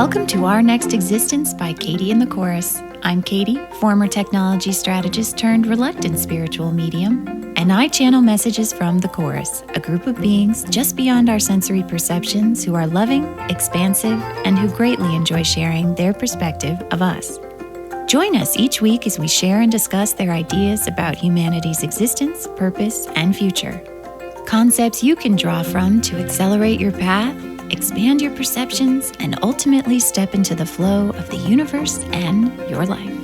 Welcome to Our Next Existence by Katie and the Chorus. I'm Katie, former technology strategist turned reluctant spiritual medium, and I channel messages from the Chorus, a group of beings just beyond our sensory perceptions who are loving, expansive, and who greatly enjoy sharing their perspective of us. Join us each week as we share and discuss their ideas about humanity's existence, purpose, and future. Concepts you can draw from to accelerate your path, expand your perceptions, and ultimately step into the flow of the universe and your life.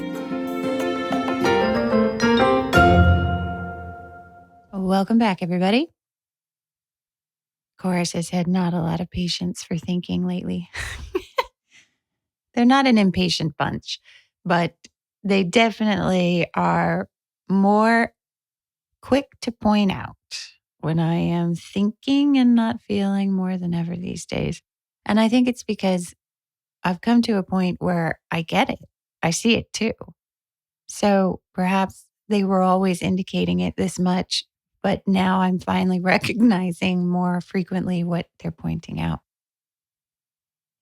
Welcome back, everybody. Chorus has had not a lot of patience for thinking lately. They're not an impatient bunch, but they definitely are more quick to point out when I am thinking and not feeling more than ever these days. And I think it's because I've come to a point where I get it. I see it too. So perhaps they were always indicating it this much, but now I'm finally recognizing more frequently what they're pointing out.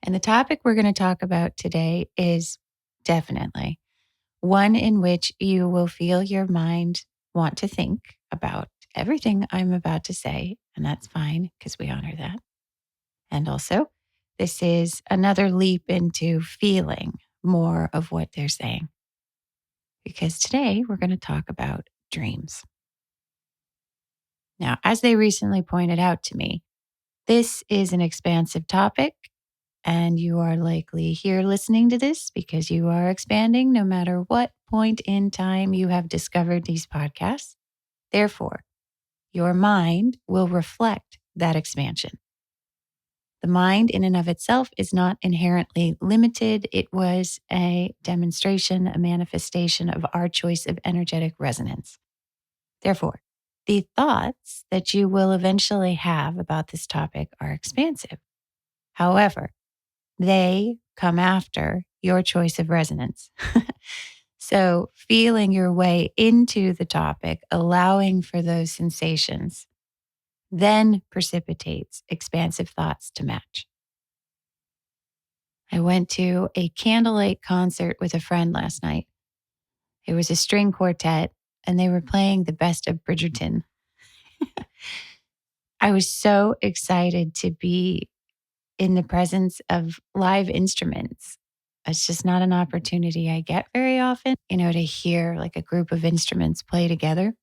And the topic we're going to talk about today is definitely one in which you will feel your mind want to think about everything I'm about to say, and that's fine because we honor that. And also, this is another leap into feeling more of what they're saying. Because today we're going to talk about dreams. Now, as they recently pointed out to me, this is an expansive topic, and you are likely here listening to this because you are expanding no matter what point in time you have discovered these podcasts. Therefore, your mind will reflect that expansion. The mind in and of itself is not inherently limited. It was a demonstration, a manifestation of our choice of energetic resonance. Therefore, the thoughts that you will eventually have about this topic are expansive. However, they come after your choice of resonance. So feeling your way into the topic, allowing for those sensations, then precipitates expansive thoughts to match. I went to a candlelight concert with a friend last night. It was a string quartet, and they were playing the best of Bridgerton. I was so excited to be in the presence of live instruments. It's just not an opportunity I get very often, to hear like a group of instruments play together.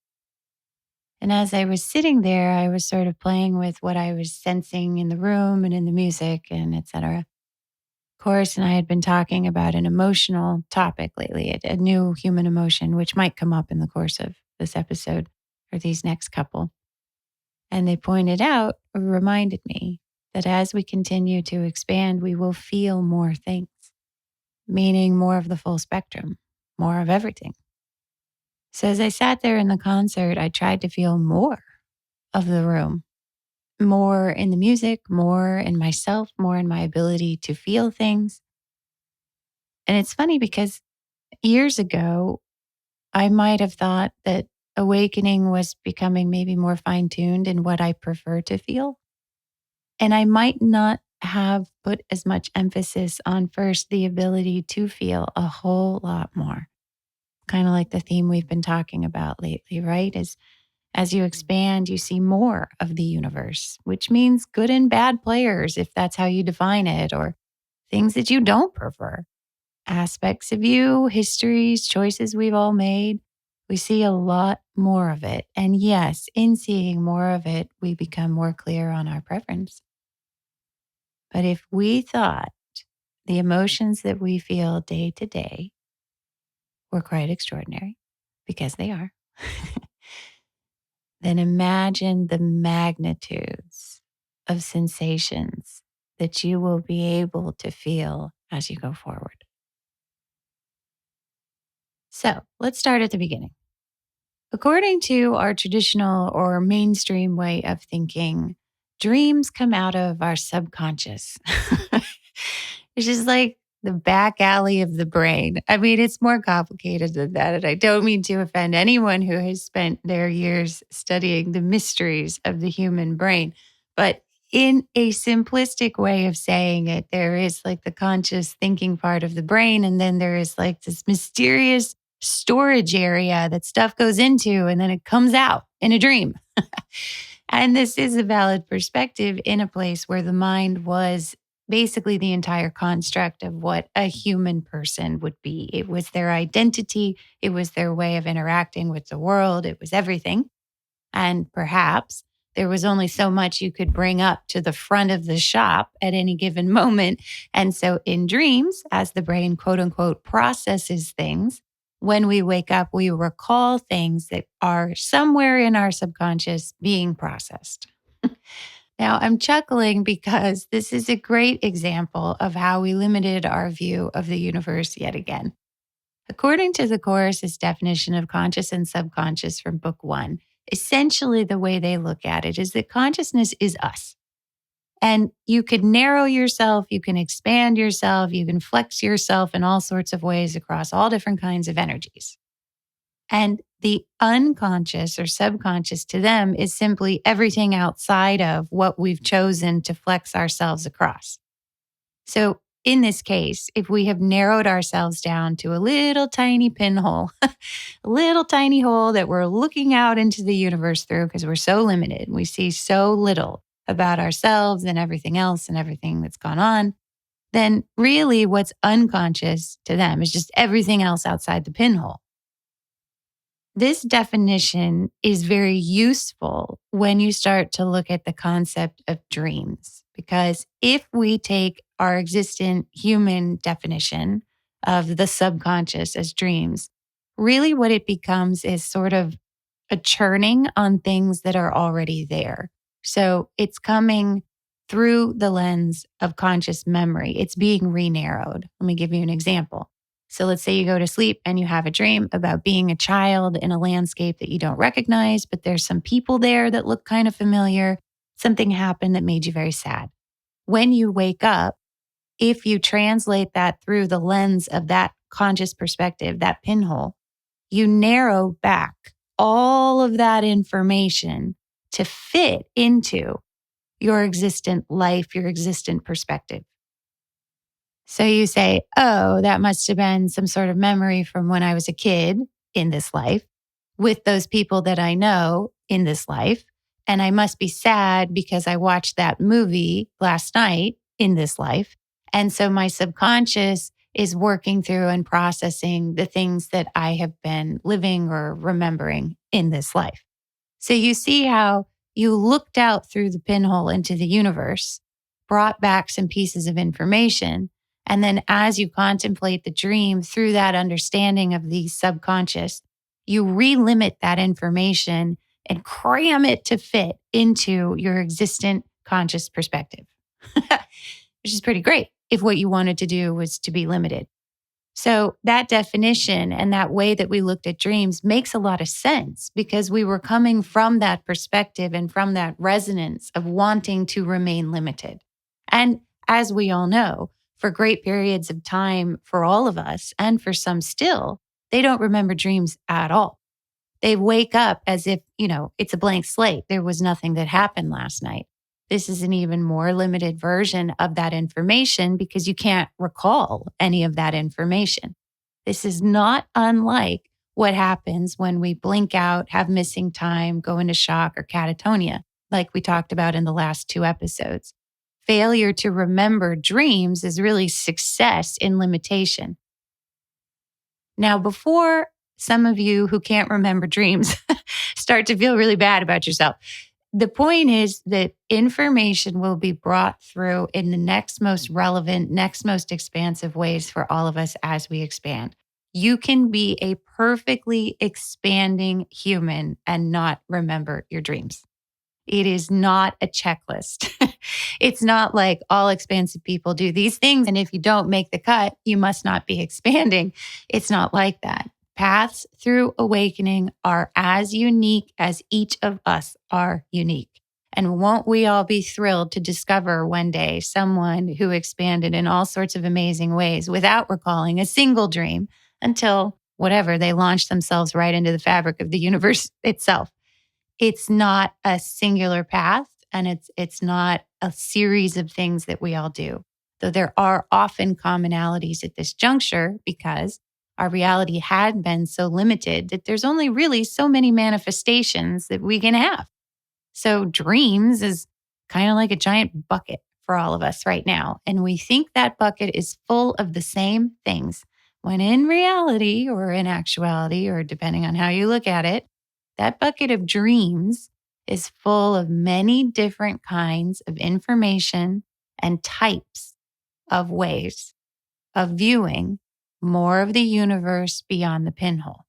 And as I was sitting there, I was sort of playing with what I was sensing in the room and in the music and et cetera. Chorus and I had been talking about an emotional topic lately, a new human emotion, which might come up in the course of this episode or these next couple. And they pointed out, or reminded me, that as we continue to expand, we will feel more things, meaning more of the full spectrum, more of everything. So as I sat there in the concert, I tried to feel more of the room, more in the music, more in myself, more in my ability to feel things. And it's funny because years ago, I might have thought that awakening was becoming maybe more fine-tuned in what I prefer to feel. And I might not have put as much emphasis on first the ability to feel a whole lot more. Kind of like the theme we've been talking about lately, right? As you expand, you see more of the universe, which means good and bad players, if that's how you define it, or things that you don't prefer. Aspects of you, histories, choices we've all made. We see a lot more of it. And yes, in seeing more of it, we become more clear on our preference. But if we thought the emotions that we feel day to day were quite extraordinary, because they are, then imagine the magnitudes of sensations that you will be able to feel as you go forward. So let's start at the beginning. According to our traditional or mainstream way of thinking, dreams come out of our subconscious. It's just like the back alley of the brain. I mean, it's more complicated than that. And I don't mean to offend anyone who has spent their years studying the mysteries of the human brain. But in a simplistic way of saying it, there is like the conscious thinking part of the brain, and then there is like this mysterious storage area that stuff goes into, and then it comes out in a dream. And this is a valid perspective in a place where the mind was basically the entire construct of what a human person would be. It was their identity, it was their way of interacting with the world, it was everything. And perhaps there was only so much you could bring up to the front of the shop at any given moment. And so in dreams, as the brain quote unquote processes things, when we wake up, we recall things that are somewhere in our subconscious being processed. Now, I'm chuckling because this is a great example of how we limited our view of the universe yet again. According to the Course's definition of conscious and subconscious from Book 1, essentially the way they look at it is that consciousness is us. And you can narrow yourself, you can expand yourself, you can flex yourself in all sorts of ways across all different kinds of energies. And the unconscious or subconscious to them is simply everything outside of what we've chosen to flex ourselves across. So in this case, if we have narrowed ourselves down to a little tiny pinhole, a little tiny hole that we're looking out into the universe through because we're so limited, we see so little about ourselves and everything else and everything that's gone on, then really what's unconscious to them is just everything else outside the pinhole. This definition is very useful when you start to look at the concept of dreams, because if we take our existent human definition of the subconscious as dreams, really what it becomes is sort of a churning on things that are already there. So it's coming through the lens of conscious memory. It's being re-narrowed. Let me give you an example. So let's say you go to sleep and you have a dream about being a child in a landscape that you don't recognize, but there's some people there that look kind of familiar. Something happened that made you very sad. When you wake up, if you translate that through the lens of that conscious perspective, that pinhole, you narrow back all of that information to fit into your existent life, your existent perspective. So you say, oh, that must have been some sort of memory from when I was a kid in this life with those people that I know in this life. And I must be sad because I watched that movie last night in this life. And so my subconscious is working through and processing the things that I have been living or remembering in this life. So you see how you looked out through the pinhole into the universe, brought back some pieces of information. And then as you contemplate the dream through that understanding of the subconscious, you relimit that information and cram it to fit into your existent conscious perspective, which is pretty great if what you wanted to do was to be limited. So that definition and that way that we looked at dreams makes a lot of sense because we were coming from that perspective and from that resonance of wanting to remain limited. And as we all know, for great periods of time for all of us and for some still, they don't remember dreams at all. They wake up as if, it's a blank slate. There was nothing that happened last night. This is an even more limited version of that information because you can't recall any of that information. This is not unlike what happens when we blink out, have missing time, go into shock or catatonia, like we talked about in the last 2 episodes. Failure to remember dreams is really success in limitation. Now, before some of you who can't remember dreams start to feel really bad about yourself, the point is that information will be brought through in the next most relevant, next most expansive ways for all of us as we expand. You can be a perfectly expanding human and not remember your dreams. It is not a checklist. It's not like all expansive people do these things, and if you don't make the cut, you must not be expanding. It's not like that. Paths through awakening are as unique as each of us are unique. And won't we all be thrilled to discover one day someone who expanded in all sorts of amazing ways without recalling a single dream until whatever, they launched themselves right into the fabric of the universe itself. It's not a singular path and it's not a series of things that we all do. Though there are often commonalities at this juncture because our reality had been so limited that there's only really so many manifestations that we can have. So dreams is kind of like a giant bucket for all of us right now. And we think that bucket is full of the same things, when in reality or in actuality, or depending on how you look at it, that bucket of dreams is full of many different kinds of information and types of ways of viewing more of the universe beyond the pinhole.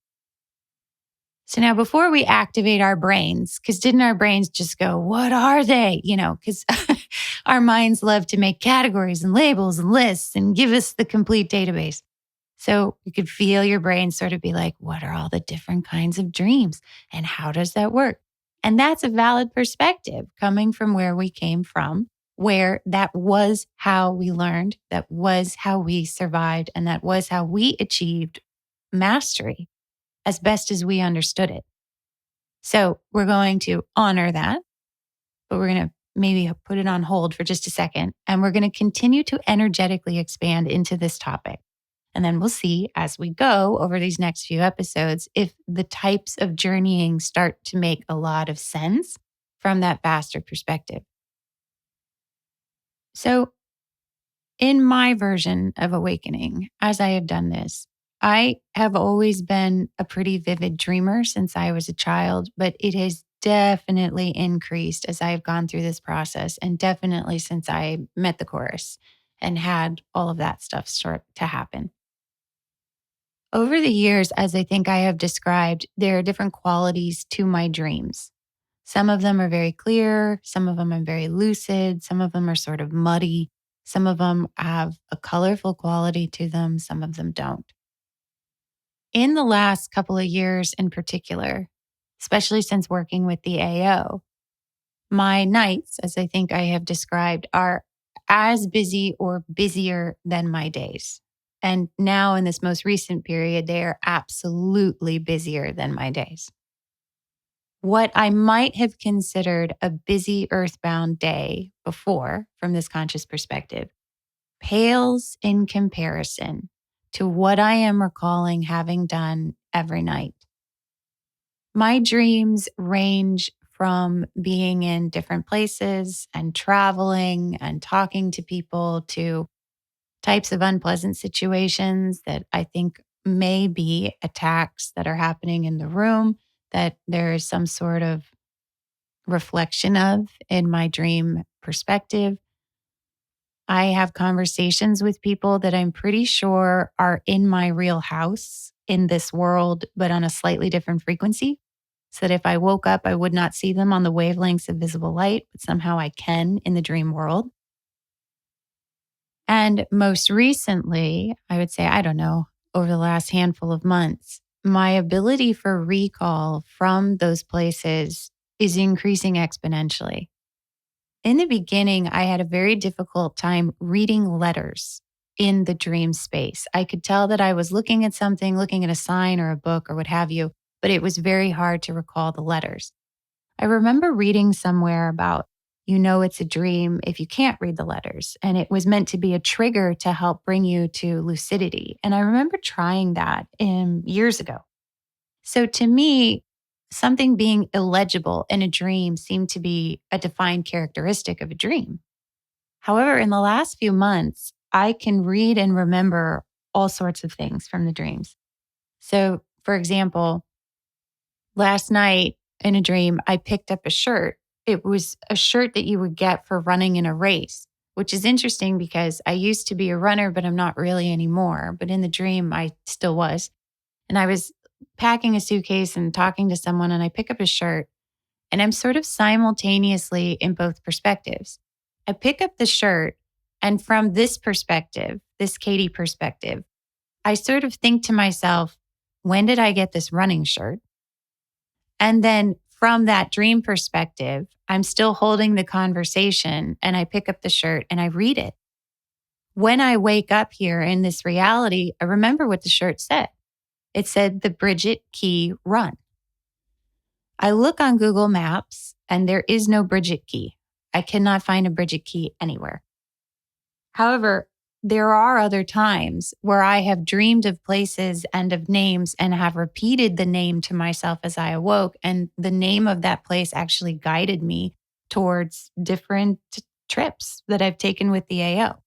So now before we activate our brains, because didn't our brains just go, what are they? Because our minds love to make categories and labels and lists and give us the complete database. So you could feel your brain sort of be like, what are all the different kinds of dreams? And how does that work? And that's a valid perspective coming from where we came from, where that was how we learned, that was how we survived, and that was how we achieved mastery as best as we understood it. So we're going to honor that, but we're going to maybe put it on hold for just a second. And we're going to continue to energetically expand into this topic. And then we'll see as we go over these next few episodes if the types of journeying start to make a lot of sense from that vaster perspective. So in my version of awakening, as I have done this, I have always been a pretty vivid dreamer since I was a child, but it has definitely increased as I've gone through this process, and definitely since I met the chorus and had all of that stuff start to happen. Over the years, as I think I have described, there are different qualities to my dreams. Some of them are very clear, some of them are very lucid, some of them are sort of muddy, some of them have a colorful quality to them, some of them don't. In the last couple of years in particular, especially since working with the AO, my nights, as I think I have described, are as busy or busier than my days. And now in this most recent period, they are absolutely busier than my days. What I might have considered a busy earthbound day before, from this conscious perspective, pales in comparison to what I am recalling having done every night. My dreams range from being in different places and traveling and talking to people to types of unpleasant situations that I think may be attacks that are happening in the room, that there is some sort of reflection of in my dream perspective. I have conversations with people that I'm pretty sure are in my real house in this world, but on a slightly different frequency. So that if I woke up, I would not see them on the wavelengths of visible light, but somehow I can in the dream world. And most recently, I would say, I don't know, over the last handful of months, my ability for recall from those places is increasing exponentially. In the beginning, I had a very difficult time reading letters in the dream space. I could tell that I was looking at something, looking at a sign or a book or what have you, but it was very hard to recall the letters. I remember reading somewhere about, it's a dream if you can't read the letters. And it was meant to be a trigger to help bring you to lucidity. And I remember trying that years ago. So to me, something being illegible in a dream seemed to be a defined characteristic of a dream. However, in the last few months, I can read and remember all sorts of things from the dreams. So, for example, last night in a dream, I picked up a shirt. It was a shirt that you would get for running in a race, which is interesting because I used to be a runner, but I'm not really anymore. But in the dream, I still was. And I was packing a suitcase and talking to someone, and I pick up a shirt, and I'm sort of simultaneously in both perspectives. I pick up the shirt, and from this perspective, this Katie perspective, I sort of think to myself, when did I get this running shirt? And then from that dream perspective, I'm still holding the conversation, and I pick up the shirt and I read it. When I wake up here in this reality, I remember what the shirt said. It said the Bridget Key Run. I look on Google Maps and there is no Bridget Key. I cannot find a Bridget key anywhere. However, there are other times where I have dreamed of places and of names and have repeated the name to myself as I awoke. And the name of that place actually guided me towards different trips that I've taken with the AO.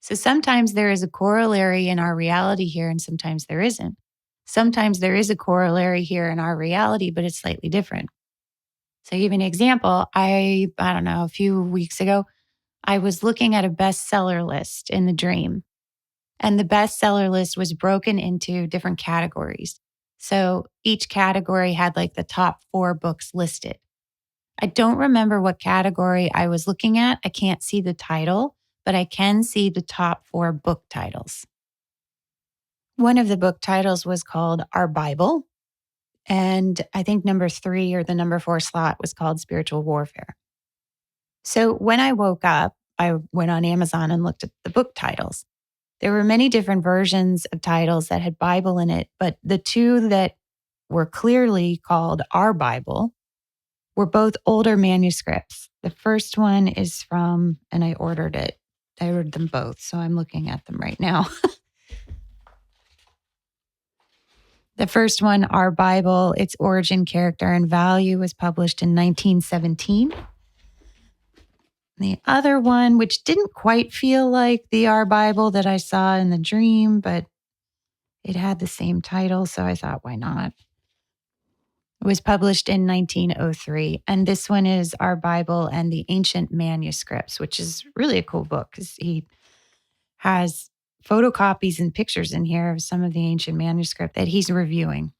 So sometimes there is a corollary in our reality here, and sometimes there isn't. Sometimes there is a corollary here in our reality, but it's slightly different. So, to give you an example, I don't know, a few weeks ago, I was looking at a bestseller list in the dream, and the bestseller list was broken into different categories. So each category had like the top 4 books listed. I don't remember what category I was looking at. I can't see the title, but I can see the top 4 book titles. One of the book titles was called Our Bible. And I think number 3 or the number 4 slot was called Spiritual Warfare. So when I woke up, I went on Amazon and looked at the book titles. There were many different versions of titles that had Bible in it, but the 2 that were clearly called Our Bible were both older manuscripts. The first one is from, and I ordered it. I ordered them both, so I'm looking at them right now. The first one, Our Bible, its origin, character, and value, was published in 1917. The other one, which didn't quite feel like the Our Bible that I saw in the dream, but it had the same title, so I thought, why not? It was published in 1903. And this one is Our Bible and the Ancient Manuscripts, which is really a cool book because he has photocopies and pictures in here of some of the ancient manuscript that he's reviewing.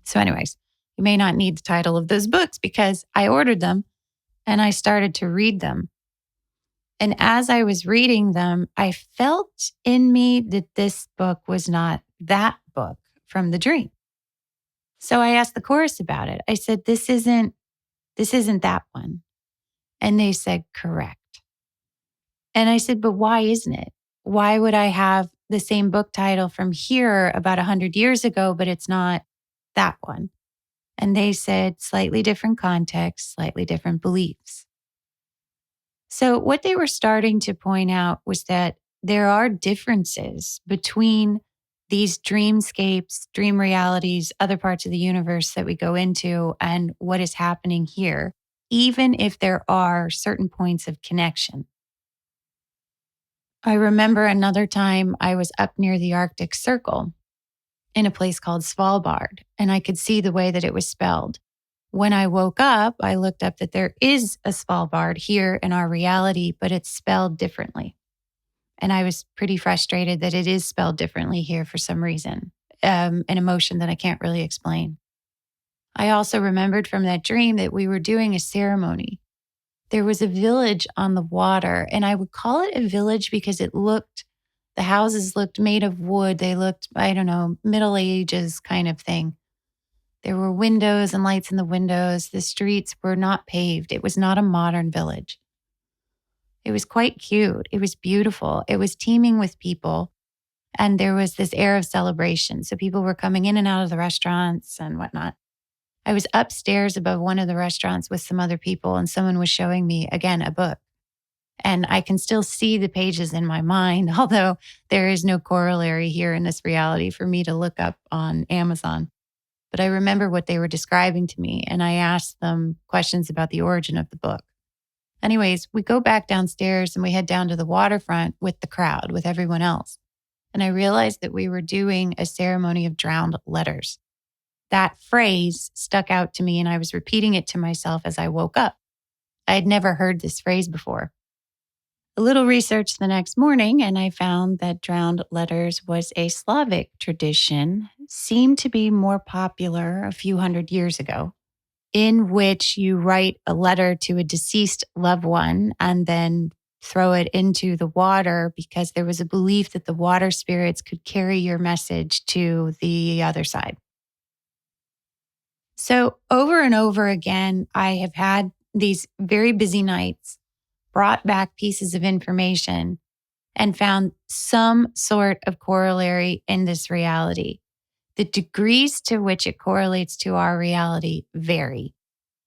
So anyways, you may not need the title of those books because I ordered them and I started to read them. And as I was reading them, I felt in me that this book was not that book from the dream. So I asked the chorus about it. I said, this isn't that one. And they said, correct. And I said, but why isn't it? Why would I have the same book title from here about 100 years ago, but it's not that one? And they said, slightly different context, slightly different beliefs. So what they were starting to point out was that there are differences between these dreamscapes, dream realities, other parts of the universe that we go into and what is happening here, even if there are certain points of connection. I remember another time I was up near the Arctic Circle in a place called Svalbard, and I could see the way that it was spelled. When I woke up, I looked up that there is a Svalbard here in our reality, but it's spelled differently. And I was pretty frustrated that it is spelled differently here for some reason, an emotion that I can't really explain. I also remembered from that dream that we were doing a ceremony. There was a village on the water, and I would call it a village because the houses looked made of wood. They looked, I don't know, Middle Ages kind of thing. There were windows and lights in the windows. The streets were not paved. It was not a modern village. It was quite cute. It was beautiful. It was teeming with people. And there was this air of celebration. So people were coming in and out of the restaurants and whatnot. I was upstairs above one of the restaurants with some other people, and someone was showing me, again, a book. And I can still see the pages in my mind, although there is no corollary here in this reality for me to look up on Amazon. But I remember what they were describing to me, and I asked them questions about the origin of the book. Anyways, we go back downstairs and we head down to the waterfront with the crowd, with everyone else. And I realized that we were doing a ceremony of drowned letters. That phrase stuck out to me, and I was repeating it to myself as I woke up. I had never heard this phrase before. A little research the next morning, and I found that drowned letters was a Slavic tradition, seemed to be more popular a few hundred years ago, in which you write a letter to a deceased loved one and then throw it into the water because there was a belief that the water spirits could carry your message to the other side. So over and over again, I have had these very busy nights, brought back pieces of information, and found some sort of corollary in this reality. The degrees to which it correlates to our reality vary.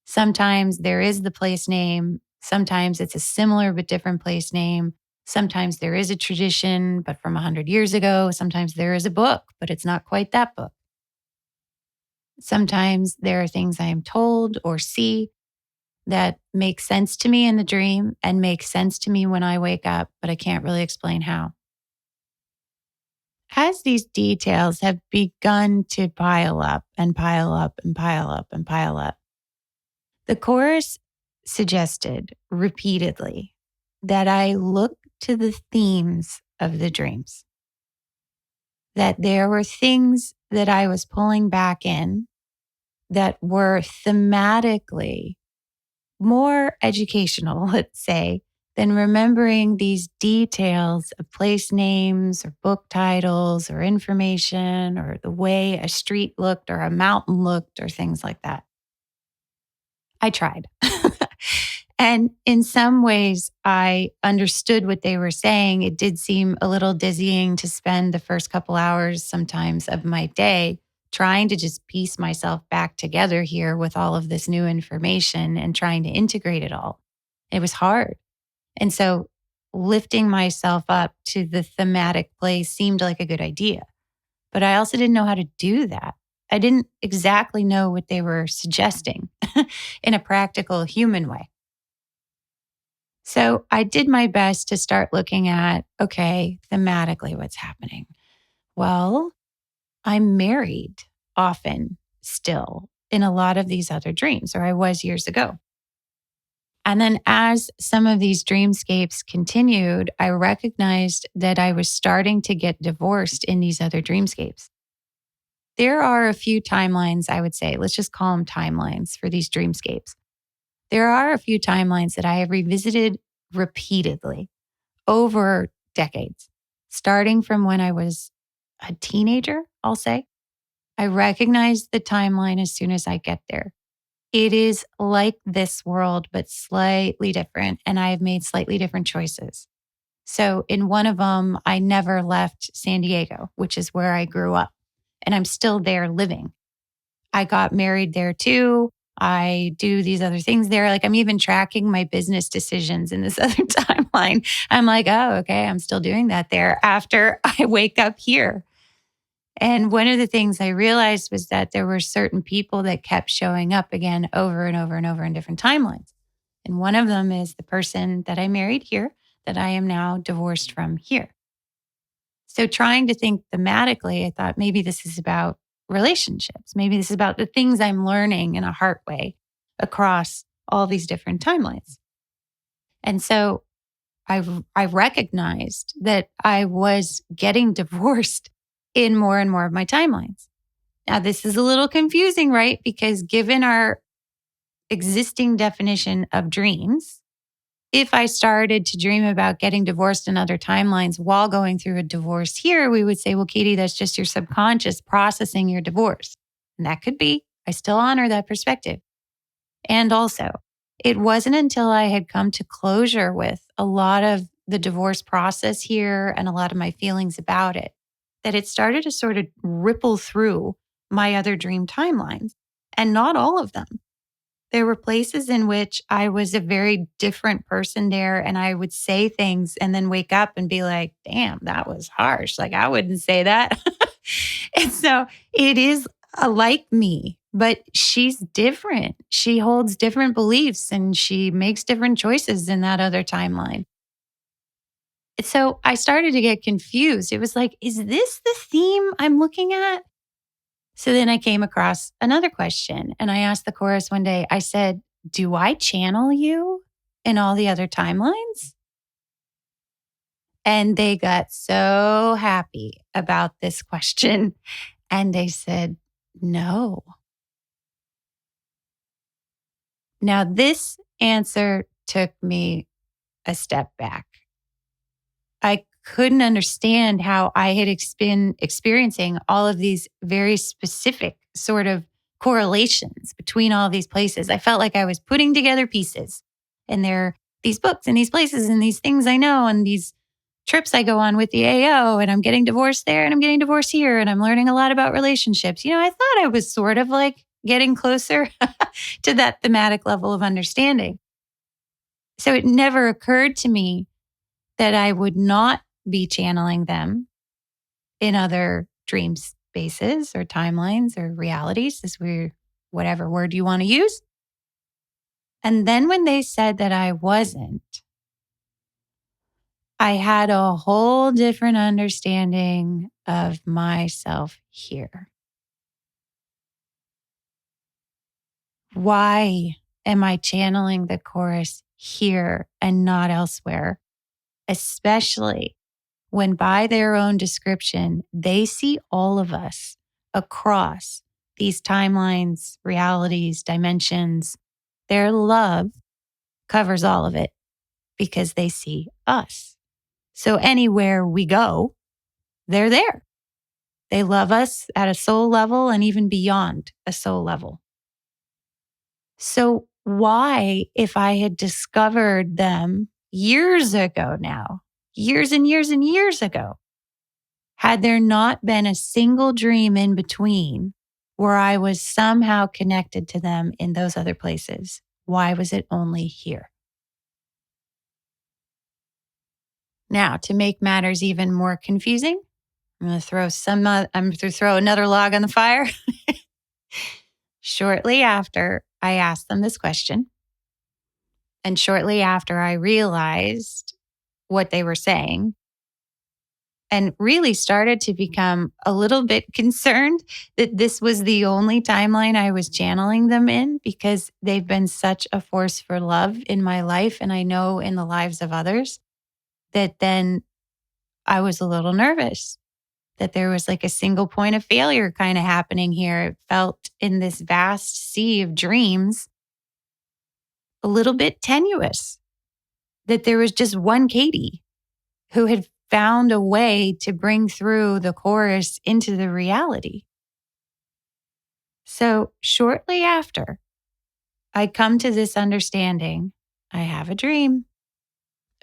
Sometimes there is the place name. Sometimes it's a similar but different place name. Sometimes there is a tradition, but from 100 years ago. Sometimes there is a book, but it's not quite that book. Sometimes there are things I am told or see that make sense to me in the dream and make sense to me when I wake up, but I can't really explain how. As these details have begun to pile up and pile up and pile up and pile up, the chorus suggested repeatedly that I look to the themes of the dreams, that there were things that I was pulling back in that were thematically more educational, let's say, than remembering these details of place names or book titles or information or the way a street looked or a mountain looked or things like that. I tried. And in some ways, I understood what they were saying. It did seem a little dizzying to spend the first couple hours sometimes of my day trying to just piece myself back together here with all of this new information and trying to integrate it all. It was hard. And so lifting myself up to the thematic place seemed like a good idea. But I also didn't know how to do that. I didn't exactly know what they were suggesting in a practical human way. So I did my best to start looking at, okay, thematically, what's happening? Well, I'm married often still in a lot of these other dreams, or I was years ago. And then as some of these dreamscapes continued, I recognized that I was starting to get divorced in these other dreamscapes. There are a few timelines, I would say, let's just call them timelines for these dreamscapes. There are a few timelines that I have revisited repeatedly over decades, starting from when I was a teenager, I'll say. I recognize the timeline as soon as I get there. It is like this world, but slightly different, and I have made slightly different choices. So in one of them, I never left San Diego, which is where I grew up, and I'm still there living. I got married there too. I do these other things there. Like I'm even tracking my business decisions in this other timeline. I'm like, oh, okay, I'm still doing that there after I wake up here. And one of the things I realized was that there were certain people that kept showing up again over and over and over in different timelines. And one of them is the person that I married here that I am now divorced from here. So trying to think thematically, I thought maybe this is about relationships. Maybe this is about the things I'm learning in a heart way across all these different timelines. And so I recognized that I was getting divorced in more and more of my timelines. Now, this is a little confusing, right? Because given our existing definition of dreams, if I started to dream about getting divorced in other timelines while going through a divorce here, we would say, well, Katie, that's just your subconscious processing your divorce. And that could be. I still honor that perspective. And also, it wasn't until I had come to closure with a lot of the divorce process here and a lot of my feelings about it that it started to sort of ripple through my other dream timelines, and not all of them. There were places in which I was a very different person there, and I would say things and then wake up and be like, damn, that was harsh. Like, I wouldn't say that. And so it is like me, but she's different. She holds different beliefs and she makes different choices in that other timeline. So I started to get confused. It was like, is this the theme I'm looking at? So then I came across another question and I asked the chorus one day, I said, do I channel you in all the other timelines? And they got so happy about this question. And they said, no. Now, this answer took me a step back. I couldn't understand how I had been experiencing all of these very specific sort of correlations between all these places. I felt like I was putting together pieces, and there are these books and these places and these things I know and these trips I go on with the AO, and I'm getting divorced there and I'm getting divorced here and I'm learning a lot about relationships. I thought I was sort of like getting closer to that thematic level of understanding. So it never occurred to me that I would not be channeling them in other dream spaces or timelines or realities, as we're whatever word you want to use. And then when they said that I wasn't, I had a whole different understanding of myself here. Why am I channeling the chorus here and not elsewhere? Especially when, by their own description, they see all of us across these timelines, realities, dimensions. Their love covers all of it because they see us. So anywhere we go, they're there. They love us at a soul level and even beyond a soul level. So why, if I had discovered them years ago now, years and years and years ago, had there not been a single dream in between where I was somehow connected to them in those other places? Why was it only here? Now, to make matters even more confusing, I'm going to throw another log on the fire. Shortly after I asked them this question, and shortly after I realized what they were saying, and really started to become a little bit concerned that this was the only timeline I was channeling them in, because they've been such a force for love in my life, and I know in the lives of others, that then I was a little nervous that there was like a single point of failure kind of happening here. It felt in this vast sea of dreams a little bit tenuous, that there was just one Katie who had found a way to bring through the chorus into the reality. So shortly after I come to this understanding, I have a dream,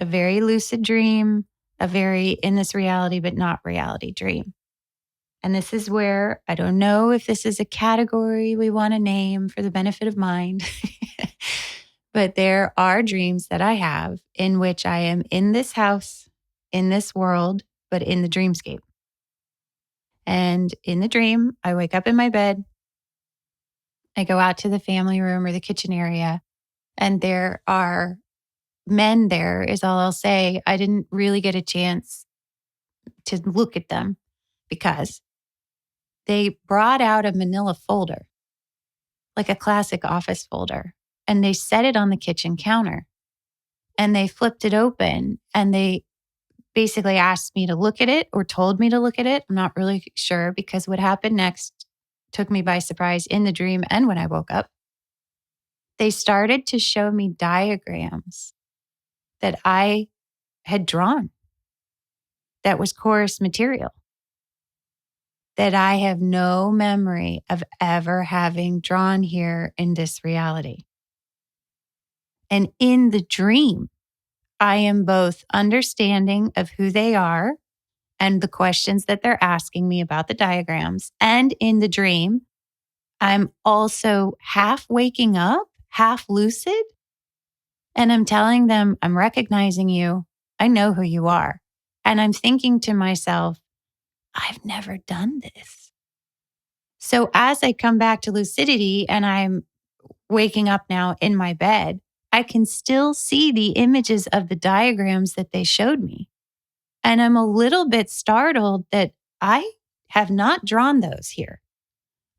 a very lucid dream, a very in this reality, but not reality dream. And this is where I don't know if this is a category we want to name for the benefit of mind, but there are dreams that I have in which I am in this house, in this world, but in the dreamscape. And in the dream, I wake up in my bed. I go out to the family room or the kitchen area, and there are men there, is all I'll say. I didn't really get a chance to look at them because they brought out a manila folder, like a classic office folder, and they set it on the kitchen counter. And they flipped it open and they basically asked me to look at it or told me to look at it. I'm not really sure, because what happened next took me by surprise in the dream and when I woke up. They started to show me diagrams that I had drawn that was chorus material that I have no memory of ever having drawn here in this reality. And in the dream, I am both understanding of who they are and the questions that they're asking me about the diagrams. And in the dream, I'm also half waking up, half lucid. And I'm telling them, I'm recognizing you. I know who you are. And I'm thinking to myself, I've never done this. So as I come back to lucidity and I'm waking up now in my bed, I can still see the images of the diagrams that they showed me. And I'm a little bit startled that I have not drawn those here.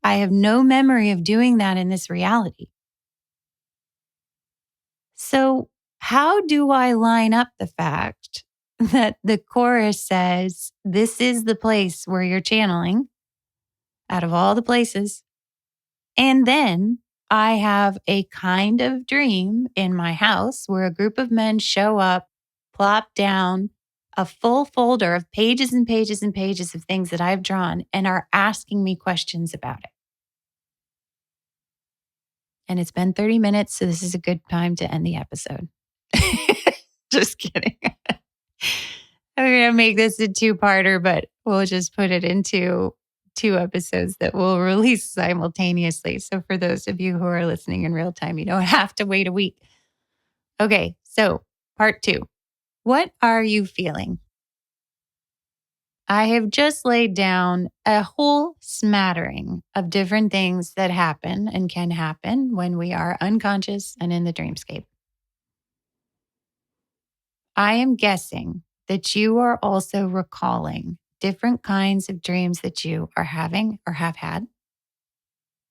I have no memory of doing that in this reality. So how do I line up the fact that the chorus says, this is the place where you're channeling out of all the places? And then I have a kind of dream in my house where a group of men show up, plop down a full folder of pages and pages and pages of things that I've drawn and are asking me questions about it. And it's been 30 minutes, so this is a good time to end the episode. Just kidding. I'm going to make this a two-parter, but we'll just put it into two episodes that will release simultaneously. So for those of you who are listening in real time, you don't have to wait a week. Okay, so part 2. What are you feeling? I have just laid down a whole smattering of different things that happen and can happen when we are unconscious and in the dreamscape. I am guessing that you are also recalling different kinds of dreams that you are having or have had.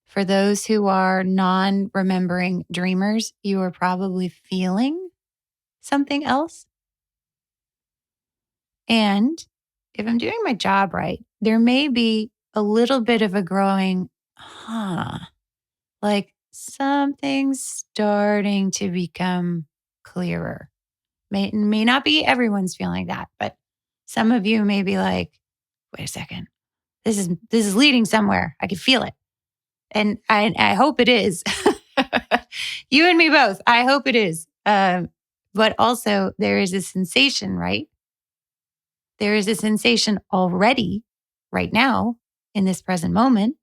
For those who are non-remembering dreamers, you are probably feeling something else. And if I'm doing my job right, there may be a little bit of a growing, like something's starting to become clearer. May not be everyone's feeling that, but some of you may be like, wait a second, this is leading somewhere. I can feel it. And I hope it is. You and me both. I hope it is. But also there is a sensation, right? There is a sensation already right now in this present moment,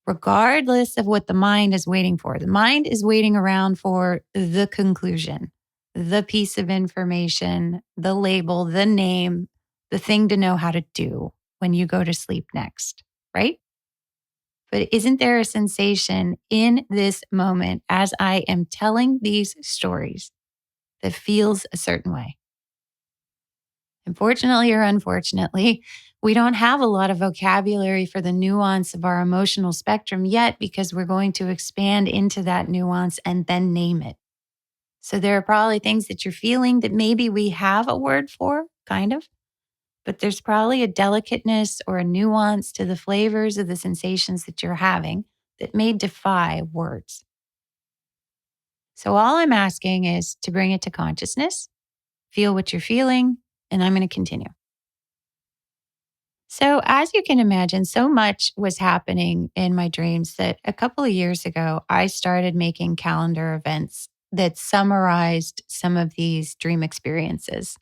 regardless of what the mind is waiting for. The mind is waiting around for the conclusion, the piece of information, the label, the name, the thing to know how to do when you go to sleep next, right? But isn't there a sensation in this moment as I am telling these stories that feels a certain way? Unfortunately or unfortunately, we don't have a lot of vocabulary for the nuance of our emotional spectrum yet because we're going to expand into that nuance and then name it. So there are probably things that you're feeling that maybe we have a word for, kind of, but there's probably a delicateness or a nuance to the flavors of the sensations that you're having that may defy words. So all I'm asking is to bring it to consciousness, feel what you're feeling, and I'm going to continue. So, as you can imagine, so much was happening in my dreams that a couple of years ago, I started making calendar events that summarized some of these dream experiences.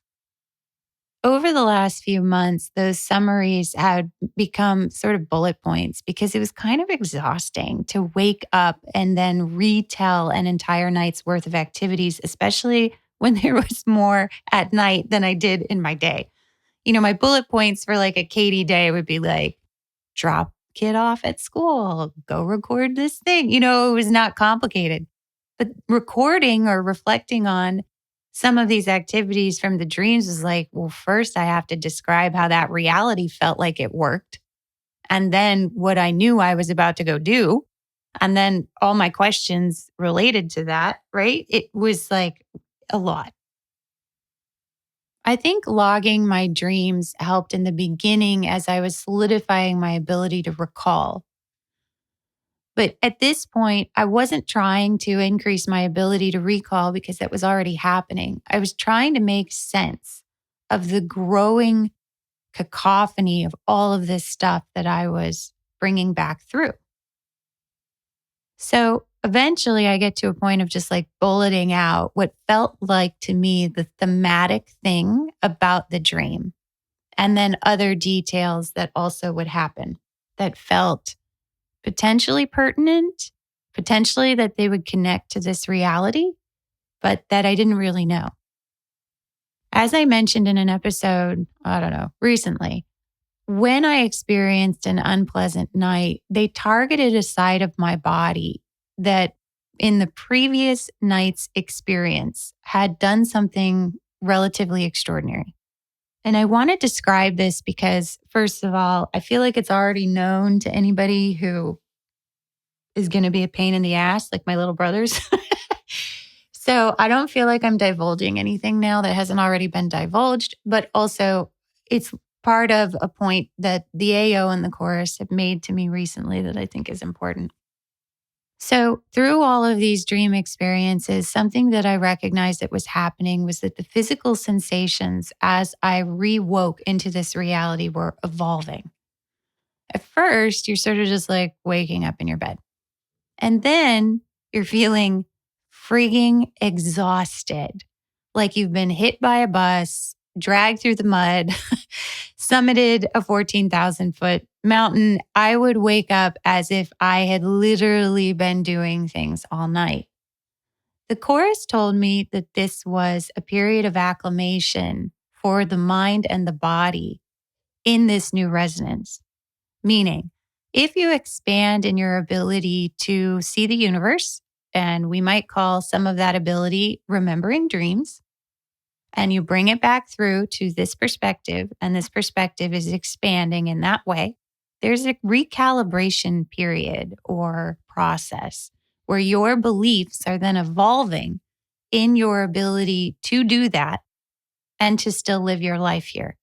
Over the last few months, those summaries had become sort of bullet points because it was kind of exhausting to wake up and then retell an entire night's worth of activities, especially when there was more at night than I did in my day. My bullet points for like a Katie day would be like, drop kid off at school, go record this thing. It was not complicated. But recording or reflecting on some of these activities from the dreams is like, well, first I have to describe how that reality felt like it worked. And then what I knew I was about to go do. And then all my questions related to that, right? It was like a lot. I think logging my dreams helped in the beginning as I was solidifying my ability to recall. But at this point, I wasn't trying to increase my ability to recall because that was already happening. I was trying to make sense of the growing cacophony of all of this stuff that I was bringing back through. So eventually I get to a point of just like bulleting out what felt like to me the thematic thing about the dream. And then other details that also would happen that felt potentially pertinent, potentially that they would connect to this reality, but that I didn't really know. As I mentioned in an episode, I don't know, recently, when I experienced an unpleasant night, they targeted a side of my body that in the previous night's experience had done something relatively extraordinary. And I want to describe this because, first of all, I feel like it's already known to anybody who is going to be a pain in the ass, like my little brothers. So I don't feel like I'm divulging anything now that hasn't already been divulged, but also it's part of a point that the AO and the chorus have made to me recently that I think is important. So through all of these dream experiences, something that I recognized that was happening was that the physical sensations as I rewoke into this reality were evolving. At first, you're sort of just like waking up in your bed. And then you're feeling frigging exhausted, like you've been hit by a bus, dragged through the mud, summited a 14,000-foot mountain, I would wake up as if I had literally been doing things all night. The chorus told me that this was a period of acclimation for the mind and the body in this new resonance. Meaning, if you expand in your ability to see the universe, and we might call some of that ability remembering dreams, and you bring it back through to this perspective, and this perspective is expanding in that way, there's a recalibration period or process where your beliefs are then evolving in your ability to do that and to still live your life here.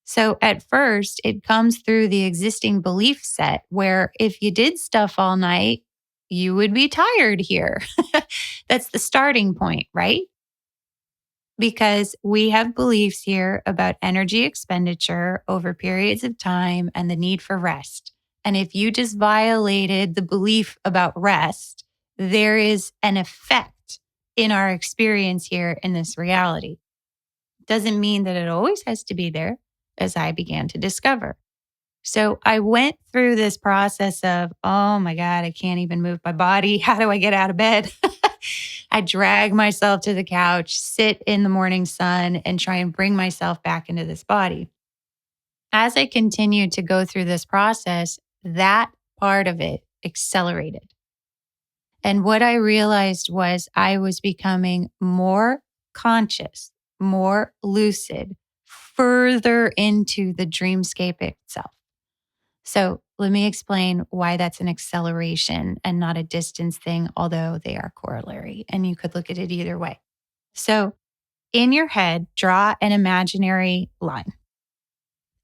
So at first, it comes through the existing belief set where if you did stuff all night, you would be tired here. That's the starting point, right? Because we have beliefs here about energy expenditure over periods of time and the need for rest. And if you just violated the belief about rest, there is an effect in our experience here in this reality. Doesn't mean that it always has to be there, as I began to discover. So I went through this process of, oh my God, I can't even move my body. How do I get out of bed? I drag myself to the couch, sit in the morning sun, and try and bring myself back into this body. As I continued to go through this process, that part of it accelerated. And what I realized was I was becoming more conscious, more lucid, further into the dreamscape itself. So let me explain why that's an acceleration and not a distance thing, although they are corollary and you could look at it either way. So in your head, draw an imaginary line.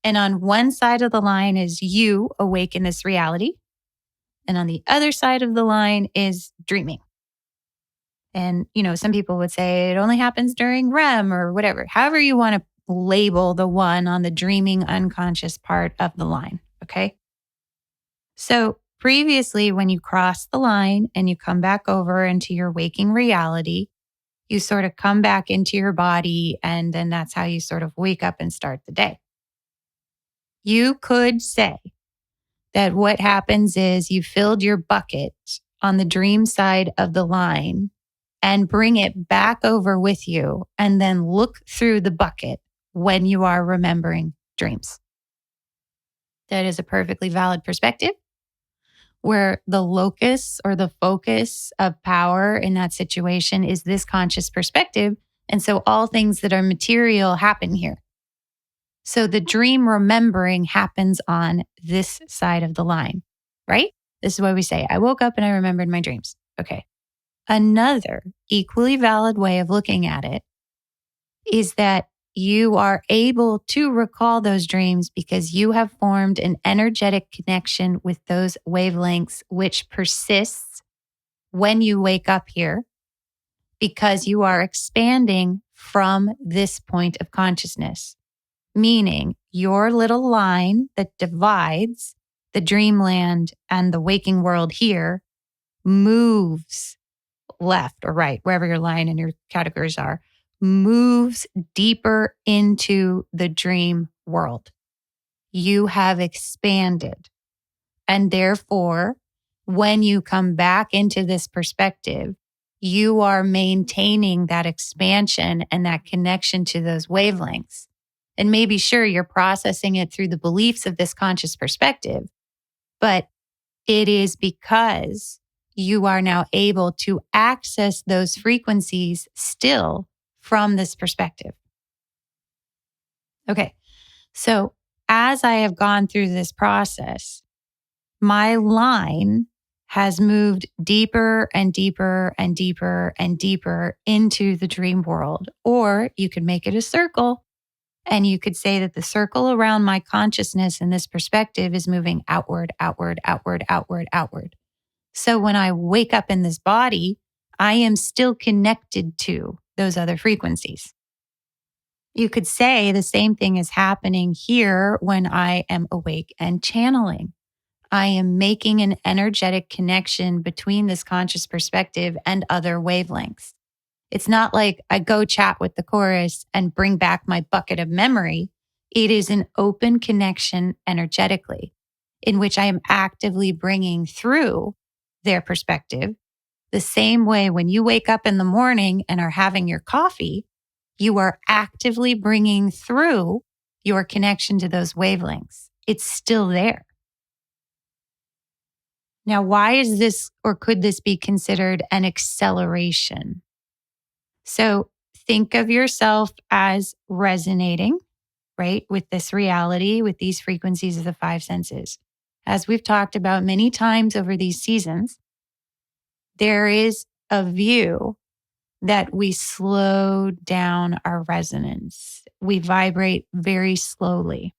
And on one side of the line is you awake in this reality. And on the other side of the line is dreaming. And, some people would say it only happens during REM or whatever, however you want to label the one on the dreaming unconscious part of the line. Okay. So previously, when you cross the line and you come back over into your waking reality, you sort of come back into your body. And then that's how you sort of wake up and start the day. You could say that what happens is you filled your bucket on the dream side of the line and bring it back over with you and then look through the bucket when you are remembering dreams. That is a perfectly valid perspective where the locus or the focus of power in that situation is this conscious perspective. And so all things that are material happen here. So the dream remembering happens on this side of the line, right? This is why we say, I woke up and I remembered my dreams. Okay. Another equally valid way of looking at it is that you are able to recall those dreams because you have formed an energetic connection with those wavelengths, which persists when you wake up here because you are expanding from this point of consciousness. Meaning your little line that divides the dreamland and the waking world here moves left or right, wherever your line and your categories are, moves deeper into the dream world. You have expanded. And therefore, when you come back into this perspective, you are maintaining that expansion and that connection to those wavelengths. And maybe, sure, you're processing it through the beliefs of this conscious perspective, but it is because you are now able to access those frequencies still from this perspective. Okay, so as I have gone through this process, my line has moved deeper and deeper and deeper and deeper into the dream world. Or you could make it a circle. And you could say that the circle around my consciousness in this perspective is moving outward, outward, outward, outward, outward. So when I wake up in this body, I am still connected to those other frequencies. You could say the same thing is happening here when I am awake and channeling. I am making an energetic connection between this conscious perspective and other wavelengths. It's not like I go chat with the chorus and bring back my bucket of memory. It is an open connection energetically in which I am actively bringing through their perspective. The same way when you wake up in the morning and are having your coffee, you are actively bringing through your connection to those wavelengths. It's still there. Now, why is this, or could this be considered an acceleration? So think of yourself as resonating, right, with this reality, with these frequencies of the five senses. As we've talked about many times over these seasons, there is a view that we slow down our resonance. We vibrate very slowly,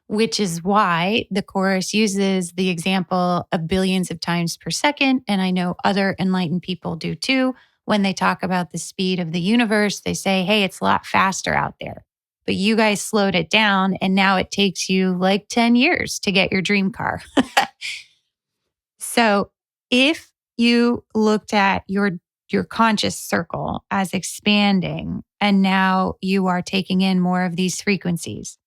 which is why the chorus uses the example of billions of times per second. And I know other enlightened people do too. When they talk about the speed of the universe, they say, hey, it's a lot faster out there. But you guys slowed it down, and now it takes you like 10 years to get your dream car. So if you looked at your conscious circle as expanding, and now you are taking in more of these frequencies,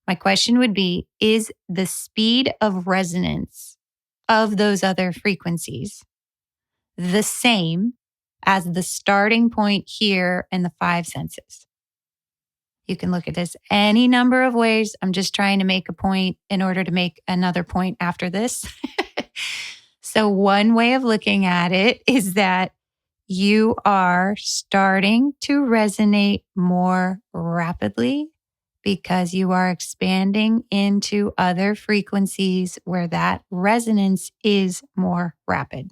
my question would be, is the speed of resonance of those other frequencies the same as the starting point here in the five senses? You can look at this any number of ways. I'm just trying to make a point in order to make another point after this. So one way of looking at it is that you are starting to resonate more rapidly because you are expanding into other frequencies where that resonance is more rapid.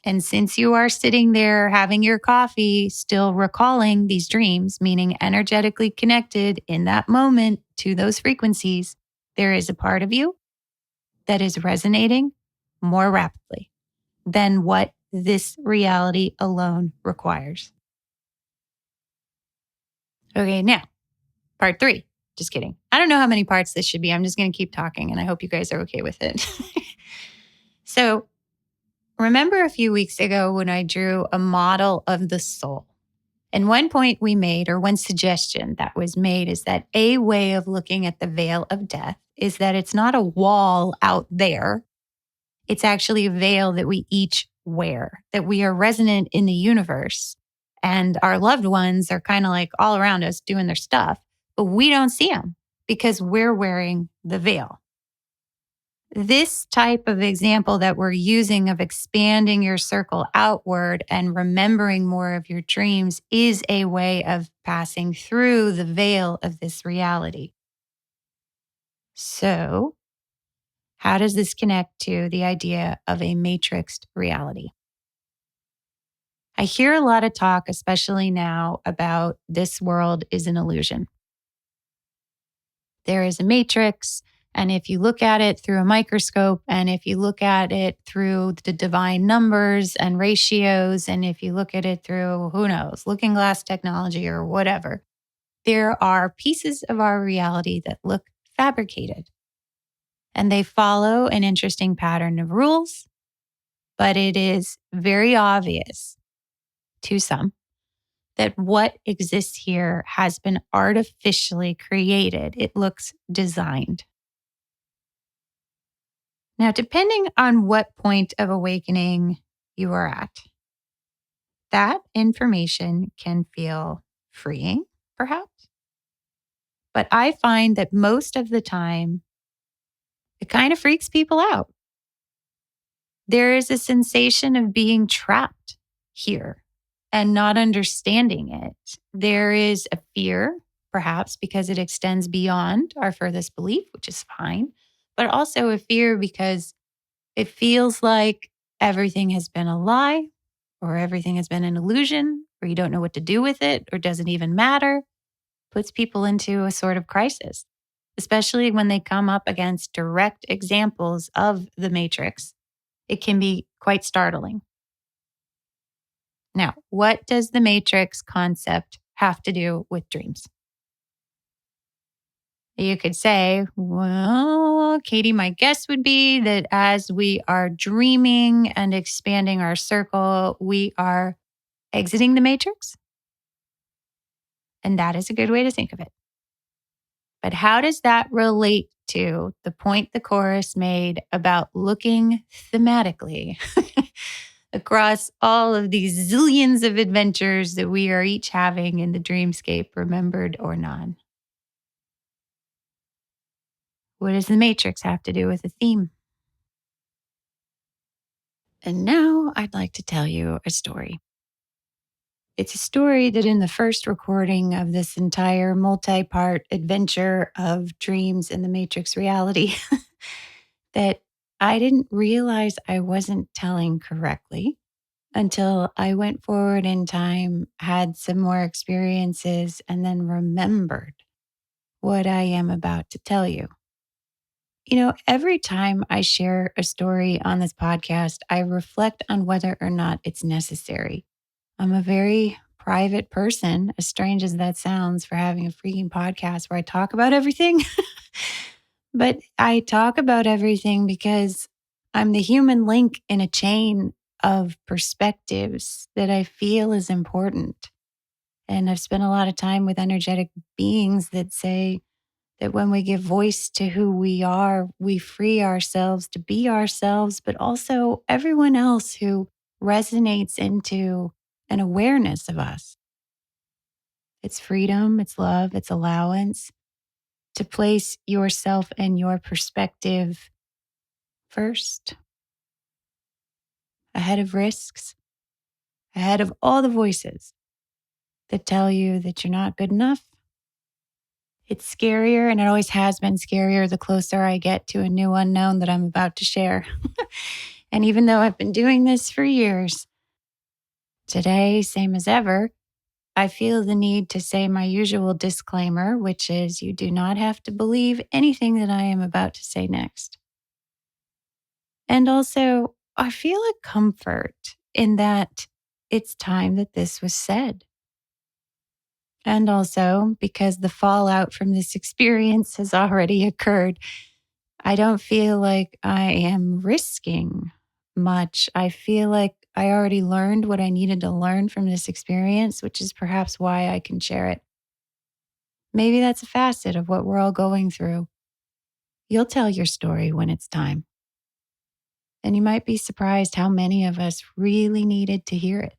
And since you are sitting there having your coffee, still recalling these dreams, meaning energetically connected in that moment to those frequencies, there is a part of you that is resonating more rapidly than what this reality alone requires. Okay, now, part 3. Just kidding. I don't know how many parts this should be. I'm just going to keep talking, and I hope you guys are okay with it. So, remember a few weeks ago when I drew a model of the soul? And one point we made, or one suggestion that was made, is that a way of looking at the veil of death is that it's not a wall out there. It's actually a veil that we each wear, that we are resonant in the universe. And our loved ones are kind of like all around us doing their stuff, but we don't see them because we're wearing the veil. This type of example that we're using of expanding your circle outward and remembering more of your dreams is a way of passing through the veil of this reality. So, how does this connect to the idea of a matrixed reality? I hear a lot of talk, especially now, about this world is an illusion. There is a matrix. And if you look at it through a microscope, and if you look at it through the divine numbers and ratios, and if you look at it through, who knows, looking glass technology or whatever, there are pieces of our reality that look fabricated. And they follow an interesting pattern of rules, but it is very obvious to some that what exists here has been artificially created. It looks designed. Now, depending on what point of awakening you are at, that information can feel freeing, perhaps. But I find that most of the time, it kind of freaks people out. There is a sensation of being trapped here and not understanding it. There is a fear, perhaps because it extends beyond our furthest belief, which is fine, but also a fear because it feels like everything has been a lie, or everything has been an illusion, or you don't know what to do with it, or doesn't even matter. Puts people into a sort of crisis, especially when they come up against direct examples of the matrix. It can be quite startling. Now, what does the matrix concept have to do with dreams? You could say, well, Katie, my guess would be that as we are dreaming and expanding our circle, we are exiting the matrix. And that is a good way to think of it. But how does that relate to the point the chorus made about looking thematically across all of these zillions of adventures that we are each having in the dreamscape, remembered or not? What does the Matrix have to do with the theme? And now I'd like to tell you a story. It's a story that in the first recording of this entire multi-part adventure of dreams in the Matrix reality that I didn't realize I wasn't telling correctly until I went forward in time, had some more experiences, and then remembered what I am about to tell you. Every time I share a story on this podcast, I reflect on whether or not it's necessary. I'm a very private person, as strange as that sounds, for having a freaking podcast where I talk about everything. But I talk about everything because I'm the human link in a chain of perspectives that I feel is important. And I've spent a lot of time with energetic beings that say that when we give voice to who we are, we free ourselves to be ourselves, but also everyone else who resonates into an awareness of us. It's freedom, it's love, it's allowance to place yourself and your perspective first, ahead of risks, ahead of all the voices that tell you that you're not good enough. It's scarier, and it always has been scarier the closer I get to a new unknown that I'm about to share. And even though I've been doing this for years, today, same as ever, I feel the need to say my usual disclaimer, which is you do not have to believe anything that I am about to say next. And also, I feel a comfort in that it's time that this was said. And also, because the fallout from this experience has already occurred, I don't feel like I am risking much. I feel like I already learned what I needed to learn from this experience, which is perhaps why I can share it. Maybe that's a facet of what we're all going through. You'll tell your story when it's time. And you might be surprised how many of us really needed to hear it.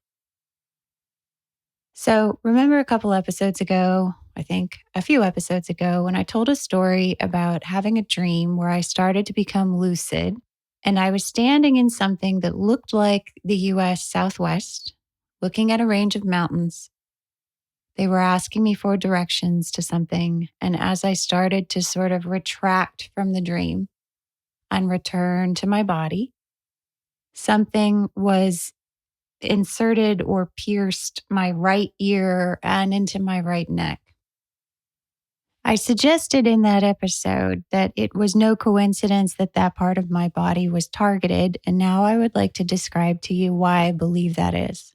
So, remember a couple episodes ago, I think a few episodes ago, when I told a story about having a dream where I started to become lucid and I was standing in something that looked like the US Southwest, looking at a range of mountains. They were asking me for directions to something. And as I started to sort of retract from the dream and return to my body, something was inserted or pierced my right ear and into my right neck. I suggested in that episode that it was no coincidence that that part of my body was targeted, and now I would like to describe to you why I believe that is.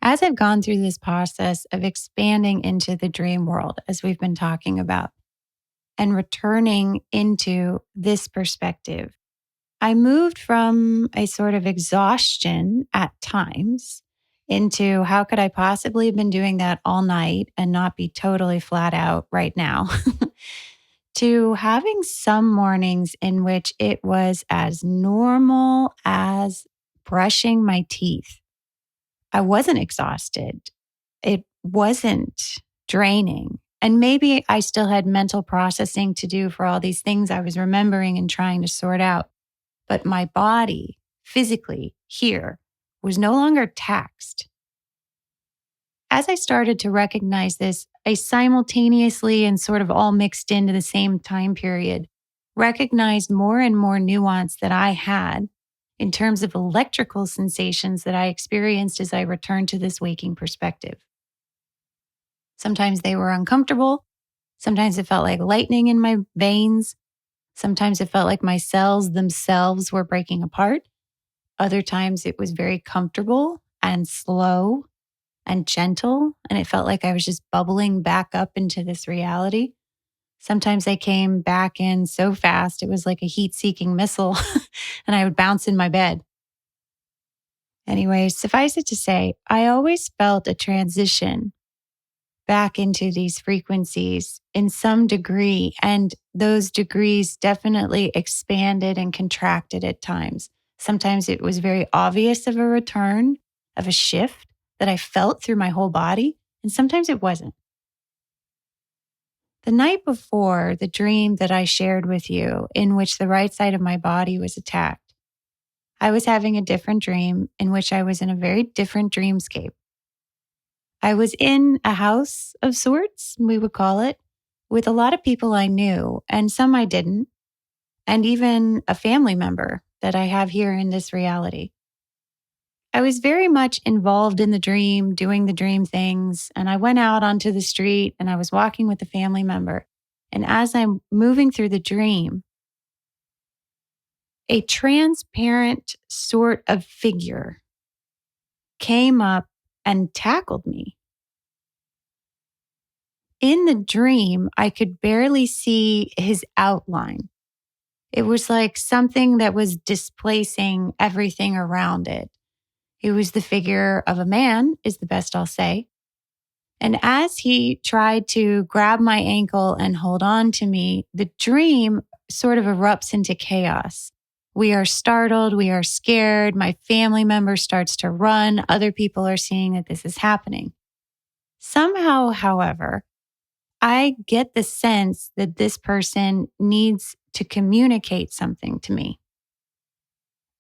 As I've gone through this process of expanding into the dream world, as we've been talking about, and returning into this perspective, I moved from a sort of exhaustion at times into how could I possibly have been doing that all night and not be totally flat out right now, to having some mornings in which it was as normal as brushing my teeth. I wasn't exhausted. It wasn't draining. And maybe I still had mental processing to do for all these things I was remembering and trying to sort out. But my body physically here was no longer taxed. As I started to recognize this, I simultaneously and sort of all mixed into the same time period, recognized more and more nuance that I had in terms of electrical sensations that I experienced as I returned to this waking perspective. Sometimes they were uncomfortable. Sometimes it felt like lightning in my veins. Sometimes it felt like my cells themselves were breaking apart. Other times it was very comfortable and slow and gentle, and it felt like I was just bubbling back up into this reality. Sometimes I came back in so fast, it was like a heat-seeking missile, and I would bounce in my bed. Anyway, suffice it to say, I always felt a transition back into these frequencies in some degree. And those degrees definitely expanded and contracted at times. Sometimes it was very obvious of a return, of a shift that I felt through my whole body. And sometimes it wasn't. The night before the dream that I shared with you, in which the right side of my body was attacked, I was having a different dream in which I was in a very different dreamscape. I was in a house of sorts, we would call it, with a lot of people I knew and some I didn't, and even a family member that I have here in this reality. I was very much involved in the dream, doing the dream things, and I went out onto the street and I was walking with a family member. And as I'm moving through the dream, a transparent sort of figure came up and tackled me. In the dream, I could barely see his outline. It was like something that was displacing everything around it. It was the figure of a man, is the best I'll say. And as he tried to grab my ankle and hold on to me, the dream sort of erupts into chaos. We are startled. We are scared. My family member starts to run. Other people are seeing that this is happening. Somehow, however, I get the sense that this person needs to communicate something to me.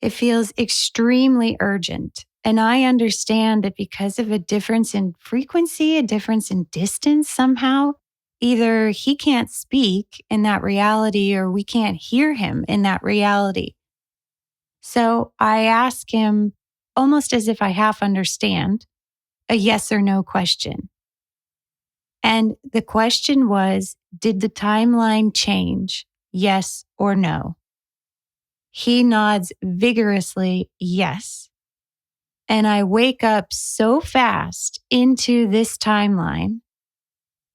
It feels extremely urgent. And I understand that because of a difference in frequency, a difference in distance somehow, either he can't speak in that reality or we can't hear him in that reality. So I ask him, almost as if I half understand, a yes or no question. And the question was, did the timeline change? Yes or no? He nods vigorously, yes. And I wake up so fast into this timeline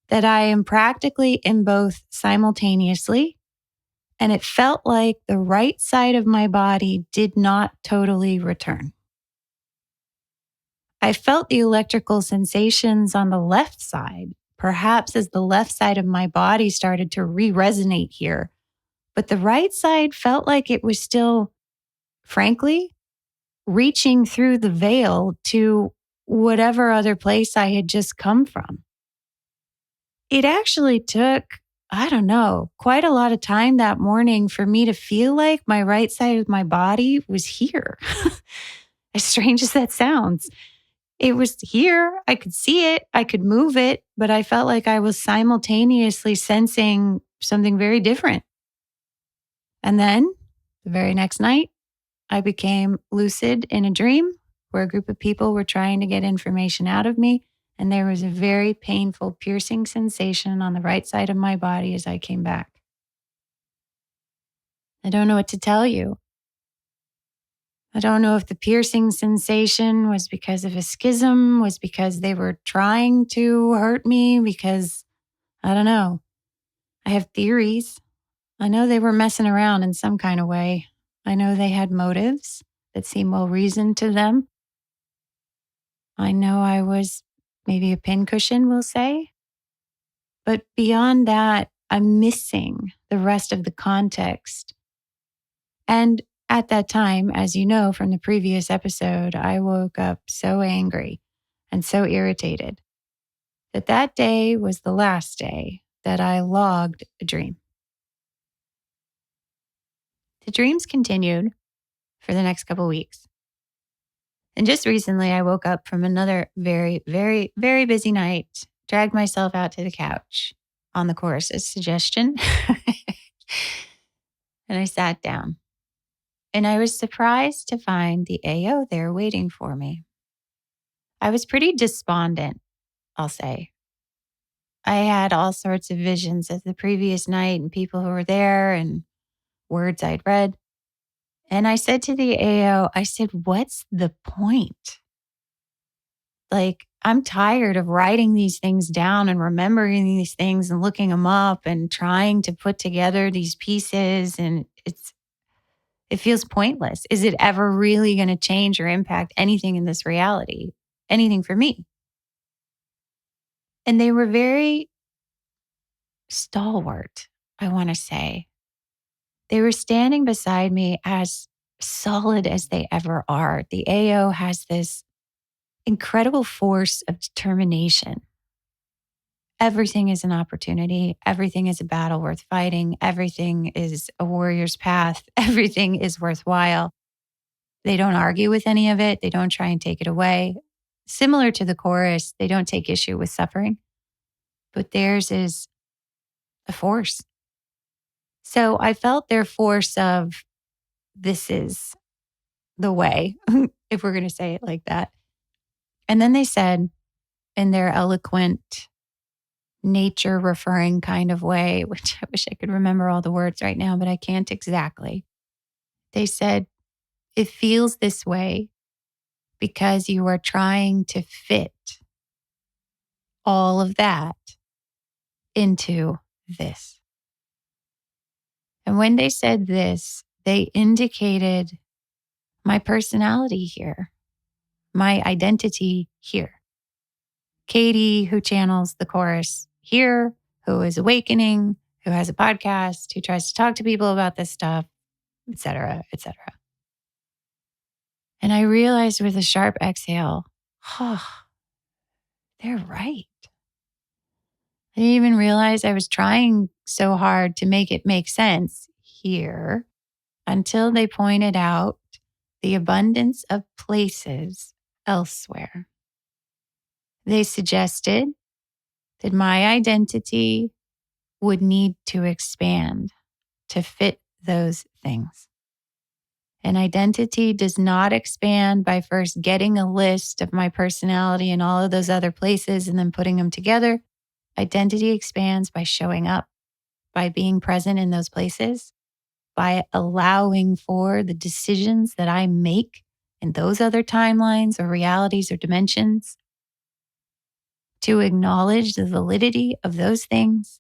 that I am practically in both simultaneously. And it felt like the right side of my body did not totally return. I felt the electrical sensations on the left side, perhaps as the left side of my body started to re-resonate here. But the right side felt like it was still, frankly, reaching through the veil to whatever other place I had just come from. It actually took, I don't know, quite a lot of time that morning for me to feel like my right side of my body was here. As strange as that sounds. It was here. I could see it. I could move it, but I felt like I was simultaneously sensing something very different. And then the very next night, I became lucid in a dream where a group of people were trying to get information out of me. And there was a very painful, piercing sensation on the right side of my body as I came back. I don't know what to tell you. I don't know if the piercing sensation was because of a schism, was because they were trying to hurt me, because I don't know. I have theories. I know they were messing around in some kind of way. I know they had motives that seem well reasoned to them. I know I was maybe a pincushion, we'll say. But beyond that, I'm missing the rest of the context. And at that time, as you know from the previous episode, I woke up so angry and so irritated that that day was the last day that I logged a dream. The dreams continued for the next couple weeks. And just recently, I woke up from another very, very, very busy night, dragged myself out to the couch on the chorus's suggestion, and I sat down. And I was surprised to find the AO there waiting for me. I was pretty despondent, I'll say. I had all sorts of visions of the previous night and people who were there and words I'd read. And I said to the AO, I said, what's the point? Like, I'm tired of writing these things down and remembering these things and looking them up and trying to put together these pieces. And it feels pointless. Is it ever really going to change or impact anything in this reality? Anything for me? And they were very stalwart, I want to say. They were standing beside me as solid as they ever are. The AO has this incredible force of determination. Everything is an opportunity. Everything is a battle worth fighting. Everything is a warrior's path. Everything is worthwhile. They don't argue with any of it. They don't try and take it away. Similar to the chorus, they don't take issue with suffering, but theirs is a force. So I felt their force of this is the way, if we're going to say it like that. And then they said in their eloquent, nature referring kind of way, which I wish I could remember all the words right now, but I can't exactly. They said, it feels this way because you are trying to fit all of that into this. And when they said this, they indicated my personality here, my identity here. Katie, who channels the chorus here, who is awakening, who has a podcast, who tries to talk to people about this stuff, et cetera, et cetera. And I realized with a sharp exhale, oh, they're right. I didn't even realize I was trying so hard to make it make sense here until they pointed out the abundance of places elsewhere. They suggested that my identity would need to expand to fit those things. An identity does not expand by first getting a list of my personality and all of those other places and then putting them together. Identity expands by showing up, by being present in those places, by allowing for the decisions that I make in those other timelines or realities or dimensions, to acknowledge the validity of those things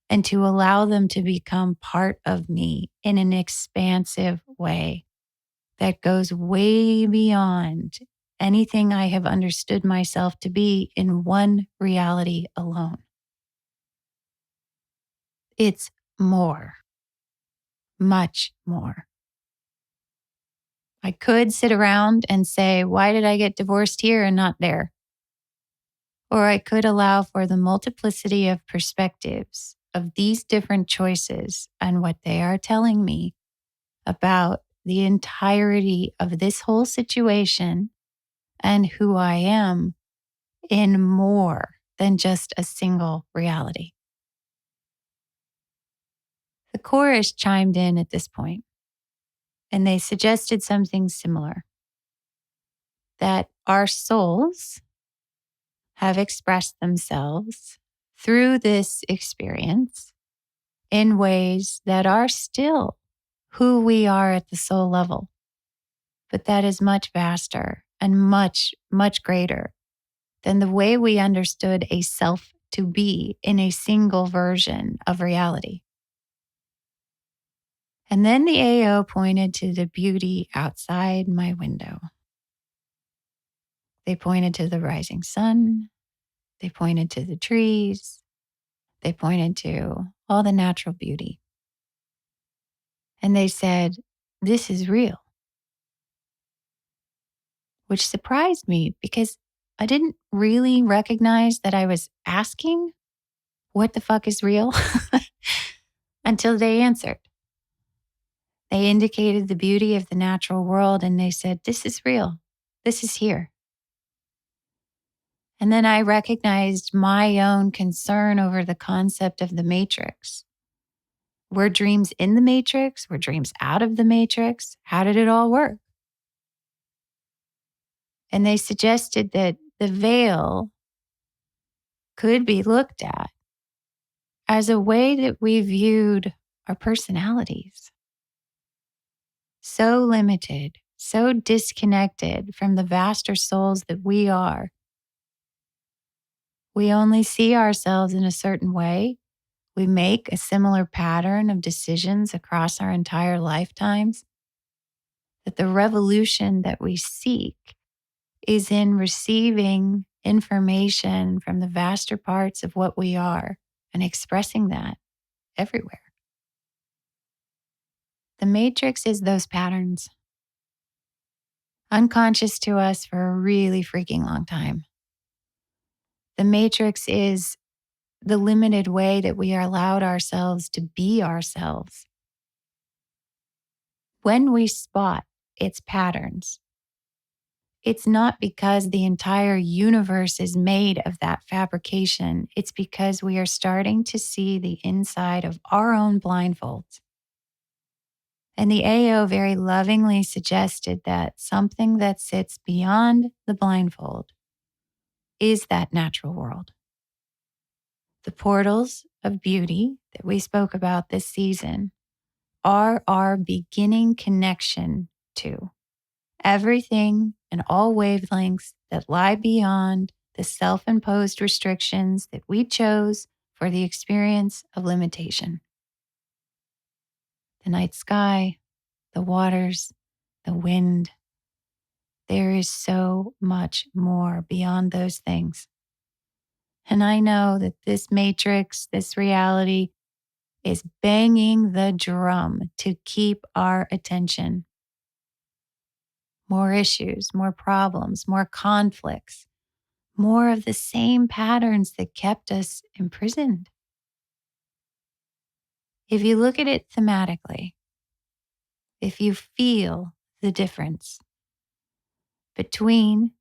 and to allow them to become part of me in an expansive way that goes way beyond anything I have understood myself to be in one reality alone. It's more, much more. I could sit around and say, why did I get divorced here and not there? Or I could allow for the multiplicity of perspectives of these different choices and what they are telling me about the entirety of this whole situation and who I am in more than just a single reality. The chorus chimed in at this point, and they suggested something similar, that our souls have expressed themselves through this experience in ways that are still who we are at the soul level, but that is much vaster and much, much greater than the way we understood a self to be in a single version of reality. And then the AO pointed to the beauty outside my window. They pointed to the rising sun. They pointed to the trees. They pointed to all the natural beauty. And they said, this is real, which surprised me because I didn't really recognize that I was asking what the fuck is real until they answered. They indicated the beauty of the natural world and they said, this is real. This is here. And then I recognized my own concern over the concept of the matrix. Were dreams in the matrix? Were dreams out of the matrix? How did it all work? And they suggested that the veil could be looked at as a way that we viewed our personalities. So limited, so disconnected from the vaster souls that we are. We only see ourselves in a certain way. We make a similar pattern of decisions across our entire lifetimes. That the revolution that we seek is in receiving information from the vaster parts of what we are and expressing that everywhere. The matrix is those patterns, unconscious to us for a really freaking long time. The matrix is the limited way that we are allowed ourselves to be ourselves. When we spot its patterns, it's not because the entire universe is made of that fabrication. It's because we are starting to see the inside of our own blindfolds. And the AO very lovingly suggested that something that sits beyond the blindfold is that natural world. The portals of beauty that we spoke about this season are our beginning connection to everything and all wavelengths that lie beyond the self-imposed restrictions that we chose for the experience of limitation. The night sky, the waters, the wind. There is so much more beyond those things. And I know that this matrix, this reality, is banging the drum to keep our attention. More issues, more problems, more conflicts, more of the same patterns that kept us imprisoned. If you look at it thematically, if you feel the difference between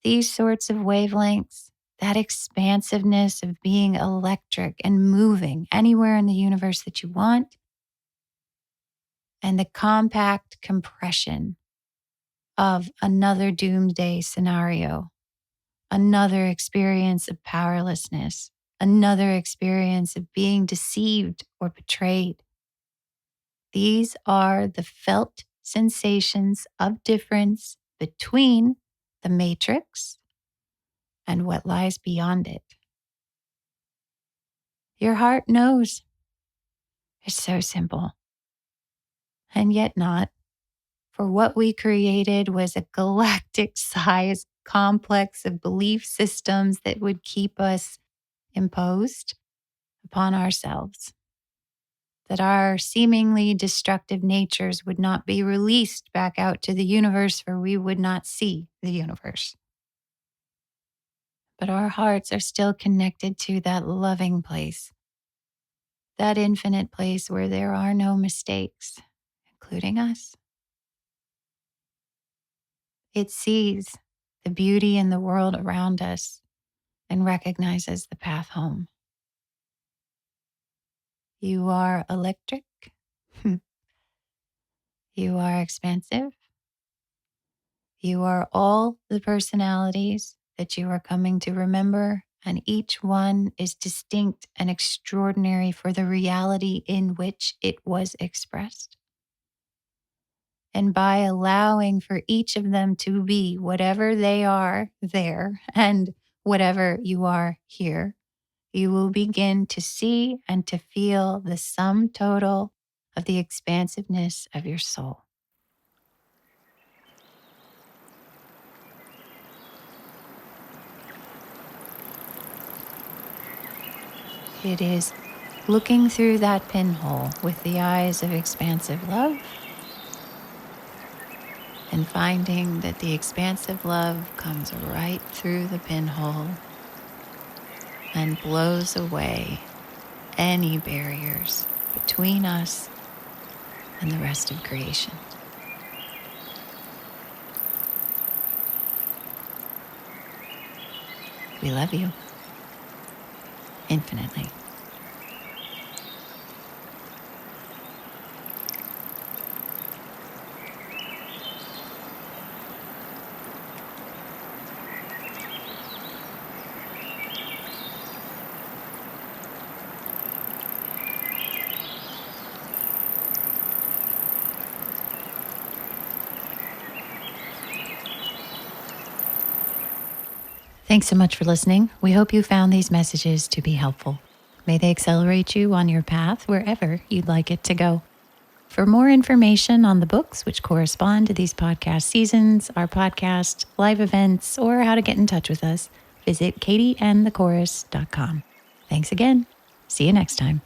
these sorts of wavelengths, that expansiveness of being electric and moving anywhere in the universe that you want, and the compact compression of another doomsday scenario, another experience of powerlessness, another experience of being deceived or betrayed. These are the felt sensations of difference between the matrix and what lies beyond it. Your heart knows. It's so simple. And yet not. For what we created was a galactic-sized complex of belief systems that would keep us imposed upon ourselves. That our seemingly destructive natures would not be released back out to the universe, for we would not see the universe. But our hearts are still connected to that loving place, that infinite place where there are no mistakes, including us. It sees the beauty in the world around us and recognizes the path home. You are electric. You are expansive. You are all the personalities that you are coming to remember, and each one is distinct and extraordinary for the reality in which it was expressed. And by allowing for each of them to be whatever they are there and whatever you are here, you will begin to see and to feel the sum total of the expansiveness of your soul. It is looking through that pinhole with the eyes of expansive love and finding that the expansive love comes right through the pinhole and blows away any barriers between us and the rest of creation. We love you infinitely. Thanks so much for listening. We hope you found these messages to be helpful. May they accelerate you on your path wherever you'd like it to go. For more information on the books which correspond to these podcast seasons, our podcast, live events, or how to get in touch with us, visit katieandthechorus.com. Thanks again. See you next time.